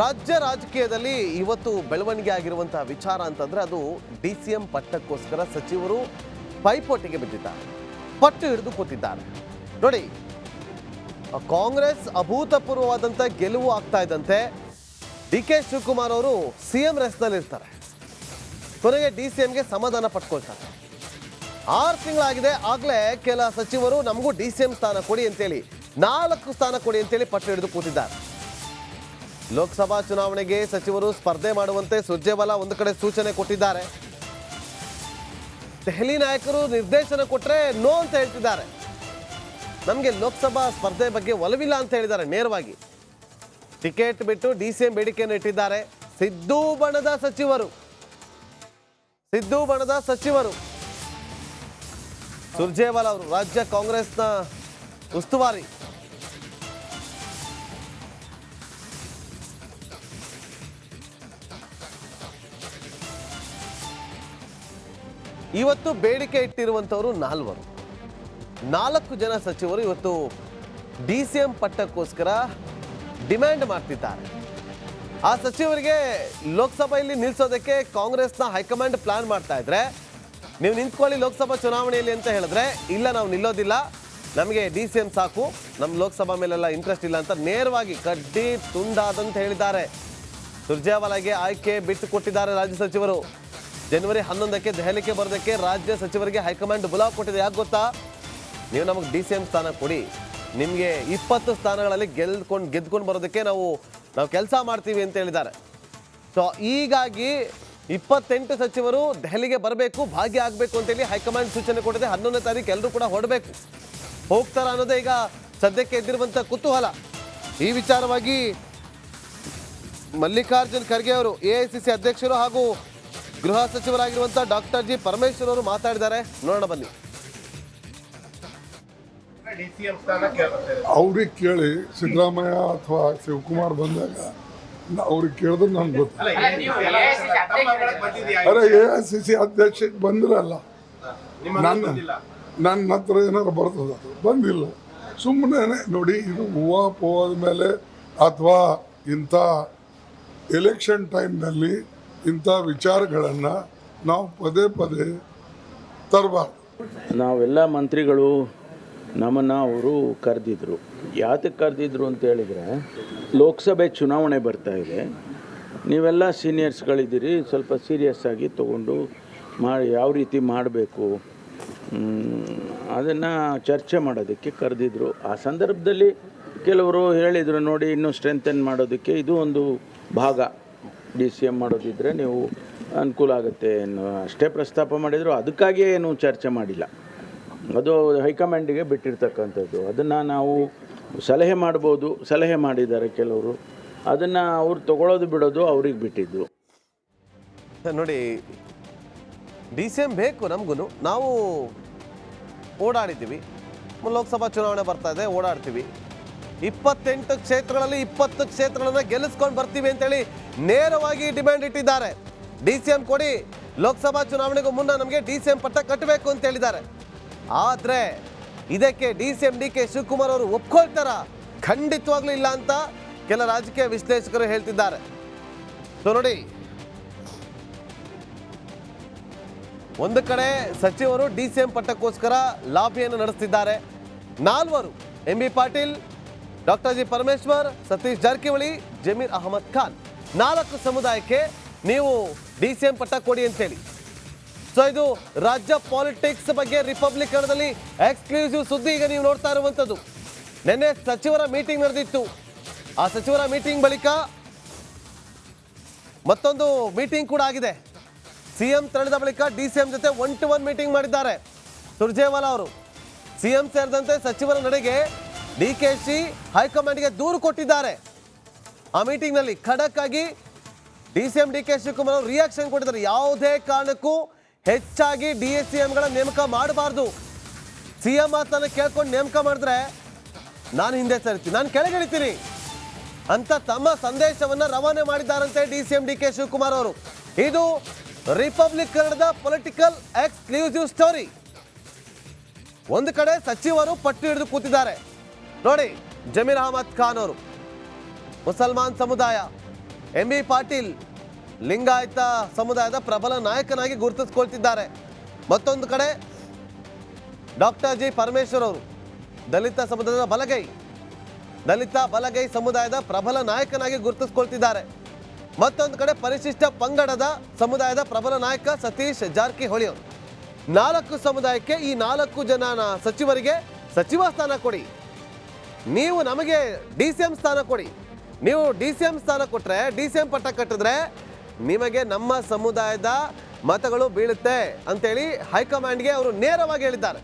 ರಾಜ್ಯ ರಾಜಕೀಯದಲ್ಲಿ ಇವತ್ತು ಬೆಳವಣಿಗೆ ಆಗಿರುವಂತಹ ವಿಚಾರ ಅಂತಂದ್ರೆ ಅದು ಡಿಸಿಎಂ ಪಟ್ಟಕ್ಕೋಸ್ಕರ ಸಚಿವರು ಪೈಪೋಟಿಗೆ ಬಿದ್ದಿದ್ದಾರೆ, ಪಟ್ಟು ಹಿಡಿದು ಕೂತಿದ್ದಾರೆ. ನೋಡಿ, ಕಾಂಗ್ರೆಸ್ ಅಭೂತಪೂರ್ವವಾದಂಥ ಗೆಲುವು ಆಗ್ತಾ ಇದ್ದಂತೆ ಡಿ.ಕೆ. ಶಿವಕುಮಾರ್ ಅವರು ಸಿಎಂ ರೇಸ್ನಲ್ಲಿ ಇರ್ತಾರೆ. ಕೊನೆಗೆ ಡಿಸಿಎಂಗೆ ಸಮಾಧಾನ ಪಟ್ಕೊಳ್ತಾರೆ. 6 ತಿಂಗಳಾಗಿದೆ, ಆಗಲೇ ಕೆಲ ಸಚಿವರು ನಮಗೂ ಡಿಸಿಎಂ ಸ್ಥಾನ ಕೊಡಿ ಅಂತೇಳಿ 4 ಸ್ಥಾನ ಕೊಡಿ ಅಂತೇಳಿ ಪಟ್ಟು ಹಿಡಿದು ಕೂತಿದ್ದಾರೆ. ಲೋಕಸಭಾ ಚುನಾವಣೆಗೆ ಸಚಿವರು ಸ್ಪರ್ಧೆ ಮಾಡುವಂತೆ ಸುರ್ಜೇವಾಲಾ ಒಂದು ಕಡೆ ಸೂಚನೆ ಕೊಟ್ಟಿದ್ದಾರೆ. ದೆಹಲಿ ನಾಯಕರು ನಿರ್ದೇಶನ ಕೊಟ್ಟರೆ ನೋ ಅಂತ ಹೇಳ್ತಿದ್ದಾರೆ. ನಮಗೆ ಲೋಕಸಭಾ ಸ್ಪರ್ಧೆ ಬಗ್ಗೆ ಒಲವಿಲ್ಲ ಅಂತ ಹೇಳಿದ್ದಾರೆ ನೇರವಾಗಿ. ಟಿಕೆಟ್ ಬಿಟ್ಟು ಡಿಸಿಎಂ ಬೇಡಿಕೆಯನ್ನು ಇಟ್ಟಿದ್ದಾರೆ. ಸಿದ್ದು ಬಣದ ಸಚಿವರು ಸುರ್ಜೇವಾಲಾ ಅವರು, ರಾಜ್ಯ ಕಾಂಗ್ರೆಸ್ನ ಉಸ್ತುವಾರಿ. ಇವತ್ತು ಬೇಡಿಕೆ ಇಟ್ಟಿರುವಂಥವರು 4 ಜನ ಸಚಿವರು ಇವತ್ತು ಡಿಸಿಎಂ ಪಟ್ಟಕ್ಕೋಸ್ಕರ ಡಿಮ್ಯಾಂಡ್ ಮಾಡ್ತಿದ್ದಾರೆ. ಆ ಸಚಿವರಿಗೆ ಲೋಕಸಭೆಯಲ್ಲಿ ನಿಲ್ಲಿಸೋದಕ್ಕೆ ಕಾಂಗ್ರೆಸ್ನ ಹೈಕಮಾಂಡ್ ಪ್ಲಾನ್ ಮಾಡ್ತಾ ಇದ್ರೆ, ನೀವು ನಿಂತ್ಕೊಳ್ಳಿ ಲೋಕಸಭಾ ಚುನಾವಣೆಯಲ್ಲಿ ಅಂತ ಹೇಳಿದ್ರೆ, ಇಲ್ಲ ನಾವು ನಿಲ್ಲೋದಿಲ್ಲ, ನಮಗೆ ಡಿಸಿಎಂ ಸಾಕು, ನಮ್ಮ ಲೋಕಸಭಾ ಮೇಲೆಲ್ಲ ಇಂಟ್ರೆಸ್ಟ್ ಇಲ್ಲ ಅಂತ ನೇರವಾಗಿ ಕಡ್ಡಿ ತುಂಡಾದಂತ ಹೇಳಿದ್ದಾರೆ. ಸುರ್ಜೇವಾಲಾಗೆ ಆಯ್ಕೆ ಬಿಟ್ಟು ಕೊಟ್ಟಿದ್ದಾರೆ ರಾಜ್ಯ ಸಚಿವರು. ಜನವರಿ 11ಕ್ಕೆ ದೆಹಲಿಗೆ ಬರೋದಕ್ಕೆ ರಾಜ್ಯ ಸಚಿವರಿಗೆ ಹೈಕಮಾಂಡ್ ಬುಲಾವ್ ಕೊಟ್ಟಿದೆ. ಯಾಕೆ ಗೊತ್ತಾ? ನೀವು ನಮಗೆ ಡಿಸಿಎಂ ಸ್ಥಾನ ಕೊಡಿ, ನಿಮಗೆ 20 ಸ್ಥಾನಗಳಲ್ಲಿ ಗೆದ್ಕೊಂಡು ಬರೋದಕ್ಕೆ ನಾವು ಕೆಲಸ ಮಾಡ್ತೀವಿ ಅಂತ ಹೇಳಿದ್ದಾರೆ. ಸೊ ಹೀಗಾಗಿ 28 ಸಚಿವರು ದೆಹಲಿಗೆ ಬರಬೇಕು, ಭಾಗಿಯಾಗಬೇಕು ಅಂತೇಳಿ ಹೈಕಮಾಂಡ್ ಸೂಚನೆ ಕೊಟ್ಟಿದೆ. 11ನೇ ತಾರೀಕು ಎಲ್ಲರೂ ಕೂಡ ಹೊರಡಬೇಕು. ಹೋಗ್ತಾರ ಅನ್ನೋದೇ ಈಗ ಸದ್ಯಕ್ಕೆ ಎದ್ದಿರುವಂಥ ಕುತೂಹಲ. ಈ ವಿಚಾರವಾಗಿ ಮಲ್ಲಿಕಾರ್ಜುನ್ ಖರ್ಗೆ ಅವರು, ಎಐಸಿಸಿ ಅಧ್ಯಕ್ಷರು ಹಾಗೂ ಗೃಹ ಸಚಿವರಾಗಿರುವಂತಹ ಡಾಕ್ಟರ್ ಜಿ ಪರಮೇಶ್ವರ್ ಅವರು ಮಾತಾಡಿದ್ದಾರೆ. ನೋಡೋಣ ಬನ್ನಿ. ಅವ್ರಿಗೆ ಕೇಳಿ, ಸಿದ್ದರಾಮಯ್ಯ ಅಥವಾ ಶಿವಕುಮಾರ್ ಬಂದಾಗ ಅವ್ರಿಗೆ ಕೇಳಿದ್ರೆ ನನ್ಗೆ ಗೊತ್ತು. ಅರೆ ಎಐಸಿಸಿ ಅಧ್ಯಕ್ಷಕ್ಕೆ ಬಂದಿರಲ್ಲ, ನನ್ನ ಹತ್ರ ಏನಾರು ಬರ್ತದ, ಬಂದಿಲ್ಲ. ಸುಮ್ಮನೆ ನೋಡಿ, ಇದು ಹೂವಾಪೋವಾದ ಮೇಲೆ ಅಥವಾ ಇಂಥ ಎಲೆಕ್ಷನ್ ಟೈಮ್ನಲ್ಲಿ ಇಂಥ ವಿಚಾರಗಳನ್ನು ನಾವು ಪದೇ ತರಬಾರ್ದು. ನಾವೆಲ್ಲ ಮಂತ್ರಿಗಳು ನಮ್ಮನ್ನು ಅವರು ಕರೆದಿದ್ರು. ಯಾತಕ್ಕೆ ಕರೆದಿದ್ರು ಅಂತ ಹೇಳಿದರೆ, ಲೋಕಸಭೆ ಚುನಾವಣೆ ಬರ್ತಾ ಇದೆ, ನೀವೆಲ್ಲ ಸೀನಿಯರ್ಸ್ಗಳಿದ್ದೀರಿ, ಸ್ವಲ್ಪ ಸೀರಿಯಸ್ ಆಗಿ ತೊಗೊಂಡು ಯಾವ ರೀತಿ ಮಾಡಬೇಕು ಅದನ್ನು ಚರ್ಚೆ ಮಾಡೋದಕ್ಕೆ ಕರೆದಿದ್ರು. ಆ ಸಂದರ್ಭದಲ್ಲಿ ಕೆಲವರು ಹೇಳಿದರು, ನೋಡಿ ಇನ್ನೂ ಸ್ಟ್ರೆಂಥನ್ ಮಾಡೋದಕ್ಕೆ ಇದು ಒಂದು ಭಾಗ, ಡಿಸಿಎಂ ಮಾಡೋದಿದ್ದರೆ ನೀವು ಅನುಕೂಲ ಆಗುತ್ತೆ ಅನ್ನೋ ಅಷ್ಟೇ ಪ್ರಸ್ತಾಪ ಮಾಡಿದರು. ಅದಕ್ಕಾಗಿಯೇ ಏನು ಚರ್ಚೆ ಮಾಡಿಲ್ಲ, ಅದು ಹೈಕಮಾಂಡಿಗೆ ಬಿಟ್ಟಿರ್ತಕ್ಕಂಥದ್ದು. ಅದನ್ನು ನಾವು ಸಲಹೆ ಮಾಡ್ಬೋದು, ಸಲಹೆ ಮಾಡಿದ್ದಾರೆ ಕೆಲವರು, ಅದನ್ನು ಅವ್ರು ತಗೊಳ್ಳೋದು ಬಿಡೋದು ಅವ್ರಿಗೆ ಬಿಟ್ಟಿದ್ದು. ನೋಡಿ, ಡಿಸಿಎಂ ಬೇಕು ನಮಗೂ, ನಾವು ಓಡಾಡಿದ್ದೀವಿ, ಲೋಕಸಭಾ ಚುನಾವಣೆ ಬರ್ತಾ ಇದೆ, ಓಡಾಡ್ತೀವಿ. 28 ಕ್ಷೇತ್ರಗಳಲ್ಲಿ 20 ಕ್ಷೇತ್ರಗಳನ್ನ ಗೆಲ್ಲಿಸ್ಕೊಂಡು ಬರ್ತೀವಿ ಅಂತೇಳಿ ನೇರವಾಗಿ ಡಿಮ್ಯಾಂಡ್ ಇಟ್ಟಿದ್ದಾರೆ. ಡಿಸಿಎಂ ಕೊಡಿ, ಲೋಕಸಭಾ ಚುನಾವಣೆಗೂ ಮುನ್ನ ನಮಗೆ ಡಿಸಿಎಂ ಪಟ್ಟ ಕಟ್ಟಬೇಕು ಅಂತ ಹೇಳಿದ್ದಾರೆ. ಆದರೆ ಇದಕ್ಕೆ ಡಿಸಿಎಂ ಡಿ.ಕೆ. ಶಿವಕುಮಾರ್ ಅವರು ಒಪ್ಕೊಳ್ತಾರ? ಖಂಡಿತವಾಗ್ಲೂ ಇಲ್ಲ ಅಂತ ಕೆಲ ರಾಜಕೀಯ ವಿಶ್ಲೇಷಕರು ಹೇಳ್ತಿದ್ದಾರೆ. ಸೊ ನೋಡಿ, ಒಂದು ಕಡೆ ಸಚಿವರು ಡಿಸಿಎಂ ಪಟ್ಟಕ್ಕೋಸ್ಕರ ಲಾಬಿಯನ್ನು ನಡೆಸ್ತಿದ್ದಾರೆ. 4 M B. Patil, doctor G Parameshwar, Satish Jarkiholi, Zameer Ahmed Khan, 4 ಸಮುದಾಯಕ್ಕೆ ನೀವು ಡಿಸಿಎಂ ಪಟ್ಟ ಕೊಡಿ ಅಂತೇಳಿ. ಸೊ ಇದು ರಾಜ್ಯ ಪಾಲಿಟಿಕ್ಸ್ ಬಗ್ಗೆ ರಿಪಬ್ಲಿಕನದಲ್ಲಿ ಎಕ್ಸ್ಕ್ಲೂಸಿವ್ ಸುದ್ದಿ ಈಗ ನೀವು ನೋಡ್ತಾ ಇರುವಂಥದ್ದು. ನಿನ್ನೆ ಸಚಿವರ ಮೀಟಿಂಗ್ ನಡೆದಿತ್ತು. ಆ ಸಚಿವರ ಮೀಟಿಂಗ್ ಬಳಿಕ ಮತ್ತೊಂದು ಮೀಟಿಂಗ್ ಕೂಡ ಆಗಿದೆ. ಸಿಎಂ ತೆರಳಿದ ಬಳಿಕ ಡಿಸಿಎಂ ಜೊತೆ 1-to-1 ಮೀಟಿಂಗ್ ಮಾಡಿದ್ದಾರೆ ಸುರ್ಜೇವಾಲಾ ಅವರು. ಸಿಎಂ ಸೇರಿದಂತೆ ಸಚಿವರ ನಡೆಗೆ ಡಿಕೆಶಿ ಹೈಕಮಾಂಡ್ಗೆ ದೂರು ಕೊಟ್ಟಿದ್ದಾರೆ. ಆ ಮೀಟಿಂಗ್ನಲ್ಲಿ ಖಡಕ್ ಆಗಿ ಡಿಸಿಎಂ ಡಿ.ಕೆ. ಶಿವಕುಮಾರ್ ಅವರು ರಿಯಾಕ್ಷನ್ ಕೊಟ್ಟಿದ್ದಾರೆ. ಯಾವುದೇ ಕಾರಣಕ್ಕೂ ಹೆಚ್ಚಾಗಿ ಡಿಸಿಎಂಗಳ ನೇಮಕ ಮಾಡಬಾರ್ದು. ಸಿಎಂ ಮಾತನ್ನು ಕೇಳ್ಕೊಂಡು ನೇಮಕ ಮಾಡಿದ್ರೆ ನಾನು ಹಿಂದೆ ಸರಿತೀನಿ, ನಾನು ಕೆಳಗಿಳಿತೀನಿ ಅಂತ ತಮ್ಮ ಸಂದೇಶವನ್ನು ರವಾನೆ ಮಾಡಿದ್ದಾರಂತೆ ಡಿಸಿಎಂ ಡಿ.ಕೆ. ಶಿವಕುಮಾರ್ ಅವರು. ಇದು ರಿಪಬ್ಲಿಕ್ ಕನ್ನಡದ ಪೊಲಿಟಿಕಲ್ ಎಕ್ಸ್ಕ್ಲೂಸಿವ್ ಸ್ಟೋರಿ. ಒಂದು ಕಡೆ ಸಚಿವರು ಪಟ್ಟು ಹಿಡಿದು ಕೂತಿದ್ದಾರೆ. ನೋಡಿ, ಜಮೀರ್ ಅಹಮದ್ ಖಾನ್ ಅವರು ಮುಸಲ್ಮಾನ್ ಸಮುದಾಯ, ಎಂ.ಬಿ. ಪಾಟೀಲ್ ಲಿಂಗಾಯತ ಸಮುದಾಯದ ಪ್ರಬಲ ನಾಯಕನಾಗಿ ಗುರುತಿಸ್ಕೊಳ್ತಿದ್ದಾರೆ. ಮತ್ತೊಂದು ಕಡೆ ಡಾಕ್ಟರ್ ಜಿ ಪರಮೇಶ್ವರ್ ಅವರು ದಲಿತ ಬಲಗೈ ಸಮುದಾಯದ ಪ್ರಬಲ ನಾಯಕನಾಗಿ ಗುರುತಿಸ್ಕೊಳ್ತಿದ್ದಾರೆ. ಮತ್ತೊಂದು ಕಡೆ ಪರಿಶಿಷ್ಟ ಪಂಗಡದ ಸಮುದಾಯದ ಪ್ರಬಲ ನಾಯಕ ಸತೀಶ್ ಜಾರಕಿಹೊಳಿ ಅವರು. 4 ಸಮುದಾಯಕ್ಕೆ ಈ 4 ಜನ ಸಚಿವರಿಗೆ ಸಚಿವ ಸ್ಥಾನ ಕೊಡಿ, ನೀವು ನಮಗೆ DCM ಸ್ಥಾನ ಕೊಡಿ, ನೀವು DCM ಸ್ಥಾನ ಕೊಟ್ಟರೆ DCM ಪಟ್ಟ ಕಟ್ಟಿದ್ರೆ ನಿಮಗೆ ನಮ್ಮ ಸಮುದಾಯದ ಮತಗಳು ಬೀಳುತ್ತೆ ಅಂತೇಳಿ ಹೈಕಮಾಂಡ್ಗೆ ಅವರು ನೇರವಾಗಿ ಹೇಳಿದ್ದಾರೆ.